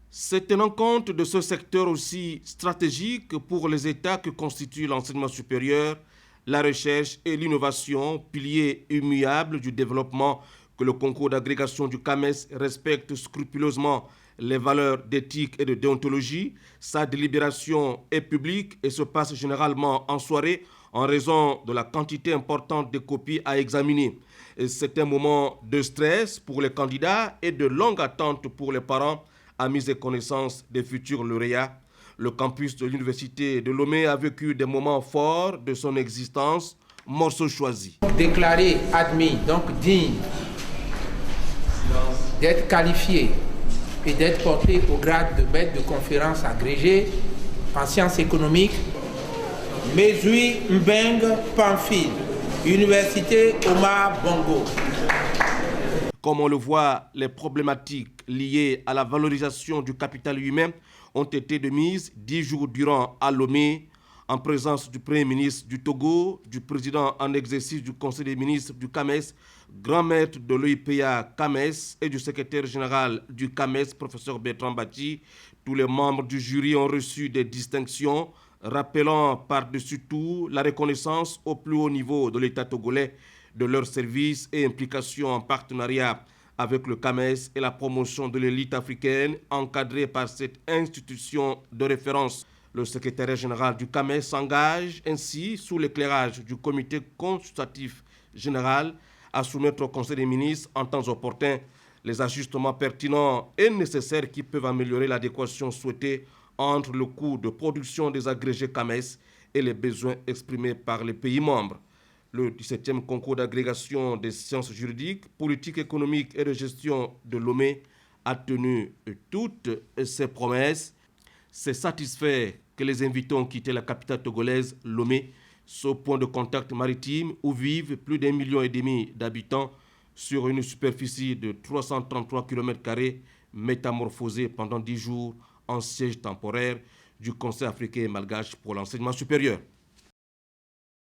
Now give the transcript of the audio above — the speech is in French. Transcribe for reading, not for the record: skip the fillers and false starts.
C'est tenant compte de ce secteur aussi stratégique pour les États que constituent l'enseignement supérieur, la recherche et l'innovation, piliers immuables du développement, que le concours d'agrégation du CAMES respecte scrupuleusement les valeurs d'éthique et de déontologie. Sa délibération est publique et se passe généralement en soirée en raison de la quantité importante de copies à examiner. C'est un moment de stress pour les candidats et de longue attente pour les parents à mise et connaissance des futurs lauréats. Le campus de l'université de Lomé a vécu des moments forts de son existence. Morceau choisi. Déclaré admis, donc digne d'être qualifié et d'être porté au grade de maître de conférence agrégé en sciences économiques, Mesui Mbeng Pamphile, Université Omar Bongo. Comme on le voit, les problématiques liées à la valorisation du capital humain ont été de mise 10 jours durant à Lomé, en présence du Premier ministre du Togo, du président en exercice du Conseil des ministres du CAMES, grand maître de l'OIPA CAMES et du secrétaire général du CAMES, professeur Bertrand Bati. Tous les membres du jury ont reçu des distinctions, rappelant par-dessus tout la reconnaissance au plus haut niveau de l'État togolais de leurs services et implications en partenariat avec le CAMES et la promotion de l'élite africaine encadrée par cette institution de référence. Le secrétaire général du CAMES s'engage ainsi, sous l'éclairage du comité consultatif général, à soumettre au Conseil des ministres en temps opportun les ajustements pertinents et nécessaires qui peuvent améliorer l'adéquation souhaitée entre le coût de production des agrégés CAMES et les besoins exprimés par les pays membres. Le 17e concours d'agrégation des sciences juridiques, politiques, économiques et de gestion de Lomé a tenu toutes ses promesses. C'est satisfait que les invités ont quitté la capitale togolaise, Lomé, ce point de contact maritime où vivent plus d'1,5 million d'habitants sur une superficie de 333 km², métamorphosée pendant 10 jours en siège temporaire du Conseil africain et malgache pour l'enseignement supérieur.